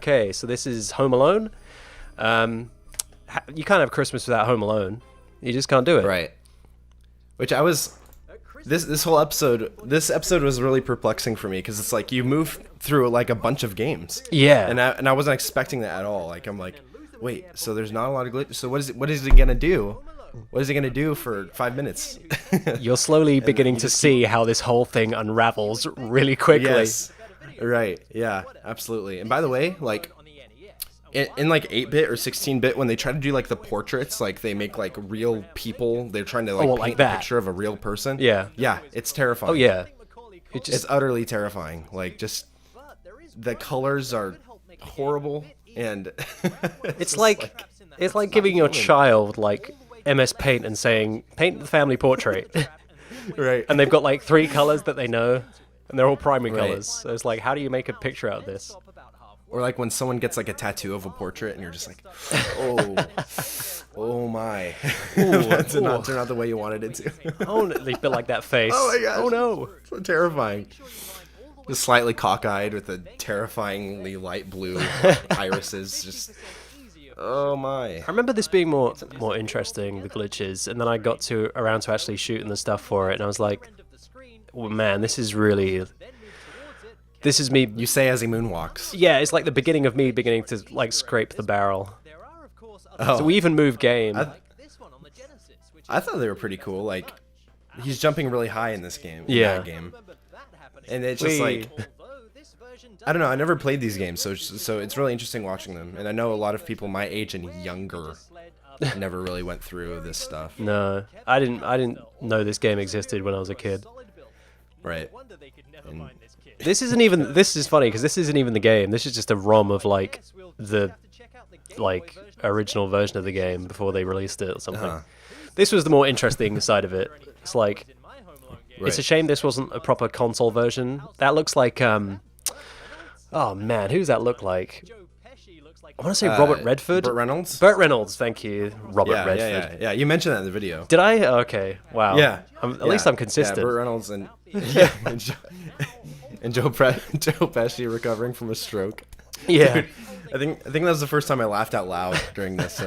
Okay, so this is Home Alone. You can't have Christmas without Home Alone. You just can't do it. Right. Which I was this whole episode. This episode was really perplexing for me because it's like you move through like a bunch of games. Yeah. And I wasn't expecting that at all. Like I'm like, wait, so there's not a lot of glitches. So what is he gonna do? What is he gonna do for 5 minutes? You're slowly beginning to see how this whole thing unravels really quickly. Yes. Right. Yeah. Absolutely. And by the way, like. In like 8-bit or 16-bit, when they try to do like the portraits, like they make like real people, they're trying to like paint a picture of a real person. Yeah. Yeah, it's terrifying. Oh yeah. It's utterly terrifying. Like just the colors are horrible, and it's like giving your child like MS Paint and saying paint the family portrait. Right. And they've got like 3 colors that they know, and they're all primary colors. So it's like, how do you make a picture out of this? Or like when someone gets like a tattoo of a portrait and you're just like, oh my. That did not turn out the way you wanted it to. Oh, they built like that face. Oh my gosh. Oh no. So terrifying. Just slightly cockeyed with a terrifyingly light blue irises. Just, oh my. I remember this being more interesting, the glitches, and then I got around to actually shooting the stuff for it, and I was like, oh man, this is me. You say as he moonwalks. Yeah, it's like the beginning of me beginning to like scrape the barrel. Oh. So we even move game. I thought they were pretty cool. Like, he's jumping really high in this game. Yeah. In that game. And it's just like, I don't know. I never played these games, so it's really interesting watching them. And I know a lot of people my age and younger never really went through this stuff. No, I didn't know this game existed when I was a kid. Right. This is funny because this isn't even the game. This is just a ROM of like the original version of the game before they released it or something. Uh-huh. This was the more interesting side of it. It's like, it's a shame this wasn't a proper console version. That looks like oh man, who's that look like? I want to say Robert Redford. Burt Reynolds? Burt Reynolds, thank you. Robert Redford. Yeah, you mentioned that in the video. Did I? Okay, wow. Yeah. At least I'm consistent. Yeah, Burt Reynolds and and Joe Pesci recovering from a stroke. Yeah. Dude, I think that was the first time I laughed out loud during this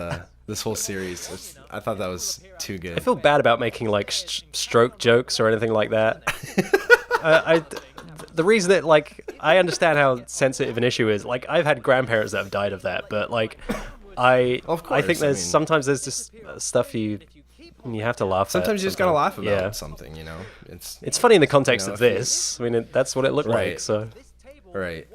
this whole series. I thought that was too good. I feel bad about making like stroke jokes or anything like that. The reason that like I understand how sensitive an issue is. Like I've had grandparents that have died of that, but like I think sometimes there's just stuff you have to laugh at. Sometimes you just gotta laugh about something, you know. It's funny in the context of this. I mean, that's what it looked like. So. Right.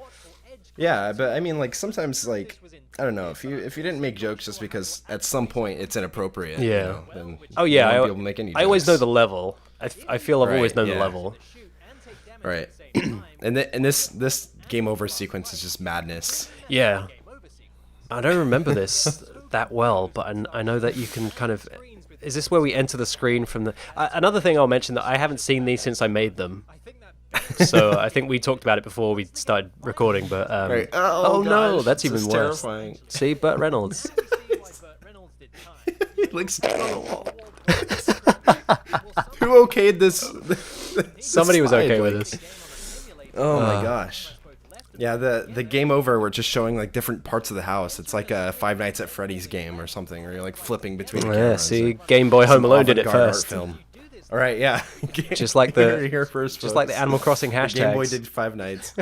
Yeah, but I mean, like sometimes, like I don't know, if you didn't make jokes just because at some point it's inappropriate. Yeah. You know, then oh yeah. you won't be able to make any jokes. I always know the level. I feel I've always known the level. Right. and this game over sequence is just madness. Yeah. I don't remember this that well, but I know that you can kind of. Is this where we enter the screen from the? Another thing I'll mention that I haven't seen these since I made them. So I think we talked about it before we started recording, but right. oh no, gosh, that's even worse. Terrifying. See, Burt Reynolds. He looks stuck on the wall. Who okayed this? Somebody was okay with this. Oh my gosh. Yeah, the game over, we're just showing like different parts of the house. It's like a Five Nights at Freddy's game or something, or you're like flipping between the cameras. See, Game Boy Home Alone did it first. Film. All right, yeah. Just like the here first, just like the Animal Crossing hashtags. Game Boy did Five Nights.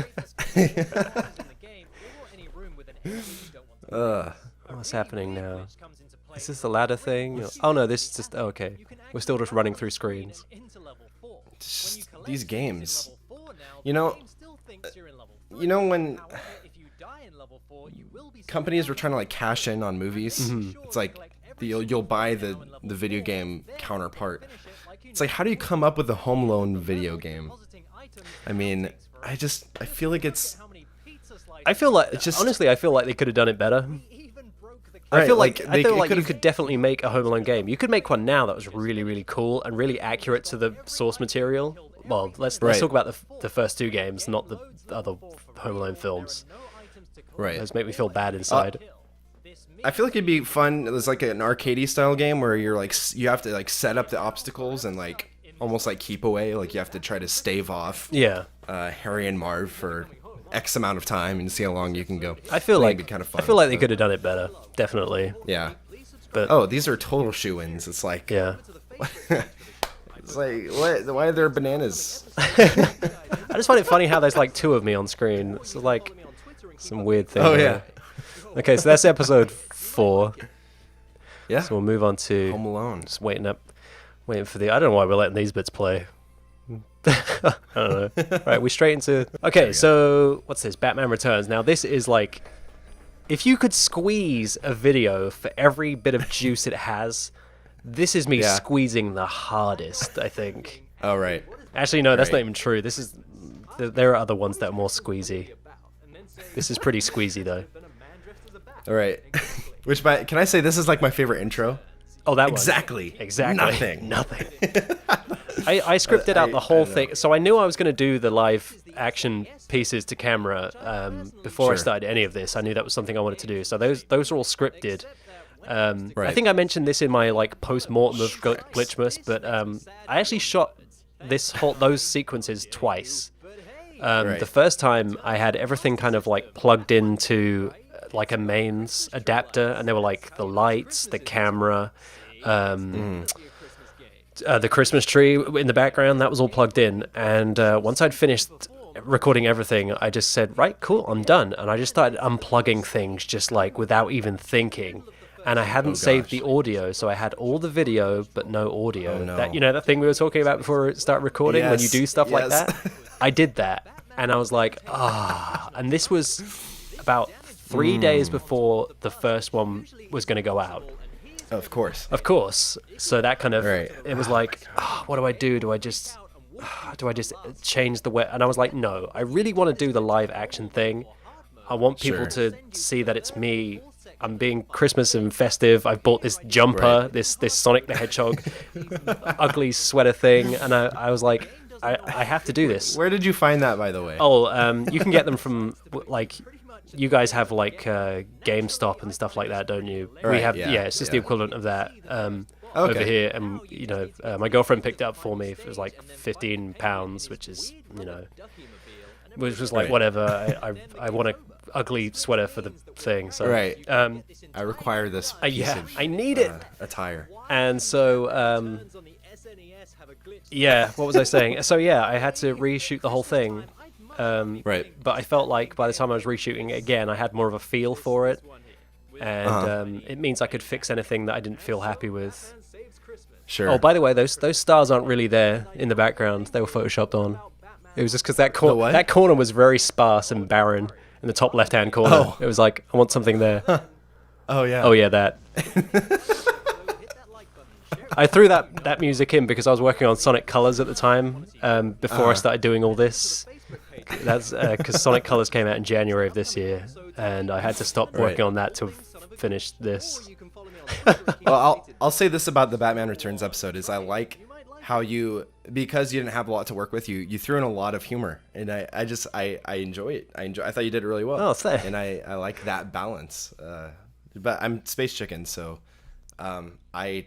What's happening now? Is this the ladder thing? Oh no, this is just okay. We're still just running through screens. Just these games, you know when companies were trying to like cash in on movies, it's like you'll buy the video game counterpart. It's like, how do you come up with a Home Alone video game? I mean, I feel like honestly, I feel like they could have done it better. Right, I feel like you could definitely make a Home Alone game. You could make one now that was really, really cool and really accurate to the source material. Well, let's talk about the first 2 games, not the other Home Alone films. Right. Those make me feel bad inside. I feel like it'd be fun. There's like an arcadey style game where you're like you have to like set up the obstacles and like almost like keep away. Like you have to try to stave off. Yeah. Harry and Marv for X amount of time and see how long you can go. I feel like it'd be kind of fun. I feel like they could have done it better, definitely. Yeah. But Oh, these are total shoe-ins. It's like, yeah, it's like, what? Why are there bananas? I just find it funny how there's like two of me on screen. It's like some weird thing. Oh, there. Okay, so that's episode 4. Yeah. So we'll move on to Home Alone. just waiting for the. I don't know why we're letting these bits play. I don't know. Right, we straight into. Okay, so what's this? Batman Returns. Now this is like, if you could squeeze a video for every bit of juice it has, this is me squeezing the hardest, I think. Oh, right. Actually, no, that's not even true. This is. There are other ones that are more squeezy. This is pretty squeezy though. All right. Can I say this is like my favorite intro? Oh, that Exactly. one. Exactly. Nothing. I scripted out the whole thing, so I knew I was going to do the live action pieces to camera before I started any of this. I knew that was something I wanted to do. So those are all scripted. I think I mentioned this in my like post-mortem of Glitchmas, but I actually shot those sequences twice. The first time I had everything kind of like plugged into like a mains adapter, and there were like the lights, the camera, the Christmas tree in the background. That was all plugged in, and once I'd finished recording everything, I just said, right, cool, I'm done, and I just started unplugging things just like without even thinking. And I hadn't saved the audio, so I had all the video but no audio. Oh, no. That thing we were talking about before we start recording, when you do stuff like that. I did that, and I was like, and this was about 3 days before the first one was going to go out. Of course. So that kind of, it was like, what do? Do I just change the way? And I was like, no, I really want to do the live action thing. I want people to see that it's me. I'm being Christmas and festive. I've bought this jumper, this Sonic the Hedgehog ugly sweater thing, and I was like, I have to do this. Where did you find that, by the way? Oh, you can get them from like. You guys have like GameStop and stuff like that, don't you? Right, We have, it's just the equivalent of that over here. And my girlfriend picked it up for me. It was like £15, which is which was like whatever. I want a ugly sweater for the thing. So I require this piece of I need it attire. And so what was I saying? So I had to reshoot the whole thing. But I felt like by the time I was reshooting it again, I had more of a feel for it, and it means I could fix anything that I didn't feel happy with. Sure. Oh, by the way, those stars aren't really there in the background; they were photoshopped on. It was just because that corner was very sparse and barren in the top left-hand corner. Oh. It was like, I want something there. Huh. Oh yeah. Oh yeah, that. I threw that music in because I was working on Sonic Colors at the time before I started doing all this. That's because Sonic Colors came out in January of this year, and I had to stop working on that to finish this. Well, I'll say this about the Batman Returns episode is I like how because you didn't have a lot to work with, you threw in a lot of humor, and I enjoy it. I thought you did it really well. Oh, thanks. And I like that balance. But I'm Space Chicken, so I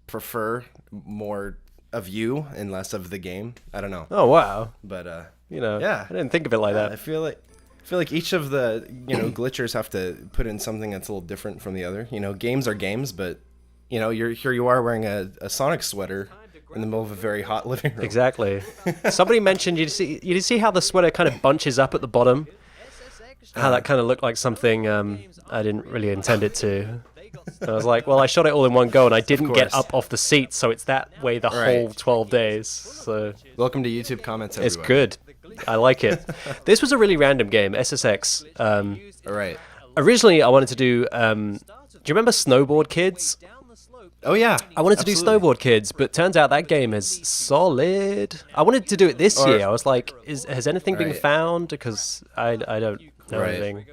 prefer more of you and less of the game. I don't know. Oh wow. But I didn't think of it like that. I feel like each of the glitchers have to put in something that's a little different from the other. Games are games, but you are wearing a Sonic sweater in the middle of a very hot living room. Exactly. Somebody mentioned you see how the sweater kind of bunches up at the bottom. How that kind of looked like something I didn't really intend it to. And I was like, well, I shot it all in one go, and I didn't get up off the seat, so it's that way the whole 12 days. So welcome to YouTube comments, everywhere. It's good. I like it. This was a really random game, SSX. Originally, I wanted to do... do you remember Snowboard Kids? Oh, yeah. I wanted to do Snowboard Kids, but turns out that game is solid. I wanted to do it this year. I was like, has anything been found? Because I don't know anything.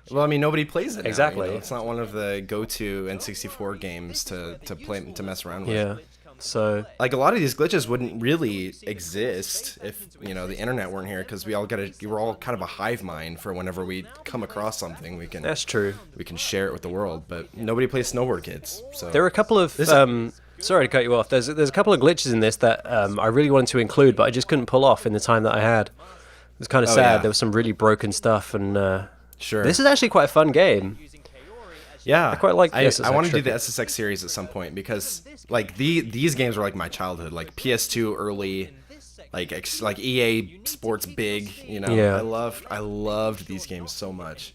Well, I mean, nobody plays it now, exactly. It's not one of the go-to N64 games to play, to mess around with. Yeah. So, like, a lot of these glitches wouldn't really exist if the internet weren't here, because we're all kind of a hive mind for whenever we come across something. That's true. We can share it with the world, but nobody plays Snowboard Kids. So there are a couple of sorry to cut you off. There's a couple of glitches in this that I really wanted to include, but I just couldn't pull off in the time that I had. was kind of Oh, sad. yeah. There was some really broken stuff, and Sure. this is actually quite a fun game. Yeah, I quite like the I SSX want to do the Tricky. SSX series at some point because like these games were like my childhood, like PS2 early, like EA Sports Big. You know, Yeah. I loved these games so much.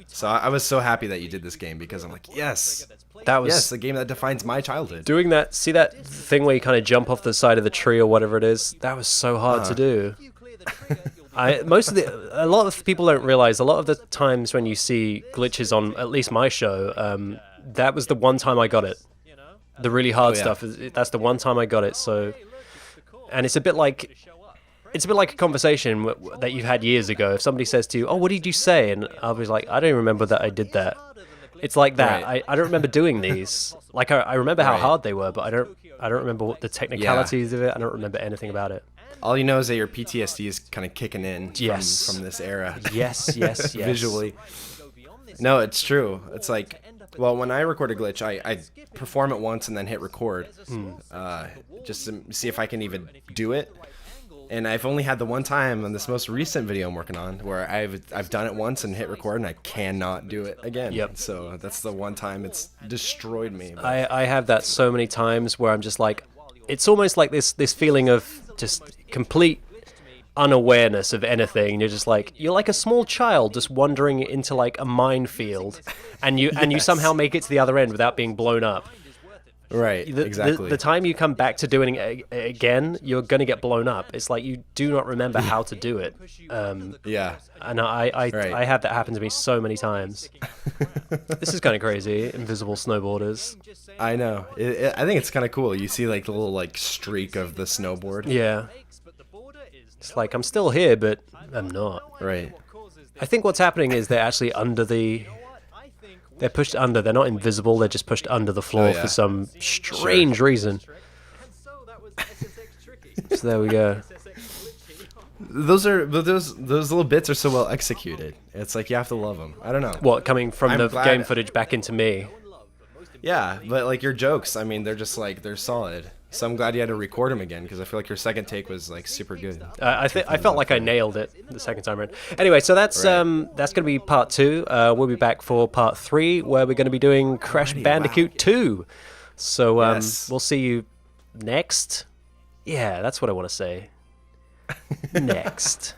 So I was so happy that you did this game because I'm like, yes, That was yes, the game that defines my childhood. doing that. See that thing where you kind of jump off the side of the tree or whatever it is? That was so hard to do. A lot of people don't realize a lot of the times when you see glitches on at least my show, that was the one time I got it. The really hard yeah. stuff. That's the one time I got it. So, and it's a bit like a conversation that you've had years ago. If somebody says to you, "Oh, what did you say?" and I'll be like, "I don't remember that I did that." It's like that. Right. I don't remember doing these. Like I remember how Right. hard they were, but I don't remember what the technicalities of it. I don't remember anything about it. All you know is that your PTSD is kind of kicking in Yes. from this era. Yes, yes, yes. Visually. No, it's true. It's like, well, when I record a glitch, I perform it once and then hit record, just to see if I can even do it. And I've only had the one time on this most recent video I'm working on where I've done it once and hit record and I cannot do it again. Yep. So that's the one time it's destroyed me. But I have that so many times where I'm just like, it's almost like this feeling of just complete unawareness of anything. You're just like, you're like a small child just wandering into like a minefield, and you Yes. somehow make it to the other end without being blown up. right, exactly. The time you come back to doing it again, you're going to get blown up. It's like you do not remember how to do it. Yeah. And I Right. have that happen to me so many times. This is kind of crazy. Invisible snowboarders. I know. I think it's kind of cool. You see like the little like streak of the snowboard. Yeah. It's like, I'm still here, but I'm not. Right. I think what's happening is they're actually under the... They're pushed under. They're not invisible. They're just pushed under the floor Oh, yeah. for some strange reason. So there we go. Those little bits are so well executed. It's like you have to love them. I don't know. What, coming from I'm the glad- game footage back into me? Yeah, but like your jokes, I mean, they're just like they're solid. So I'm glad you had to record them again because I feel like your second take was like super good. I felt like I nailed it the second time around. Anyway, so that's Right. that's going to be part 2. We'll be back for part 3, where we're going to be doing Crash Alrighty, Bandicoot 2. So Yes. we'll see you next. Yeah, that's what I want to say. Next.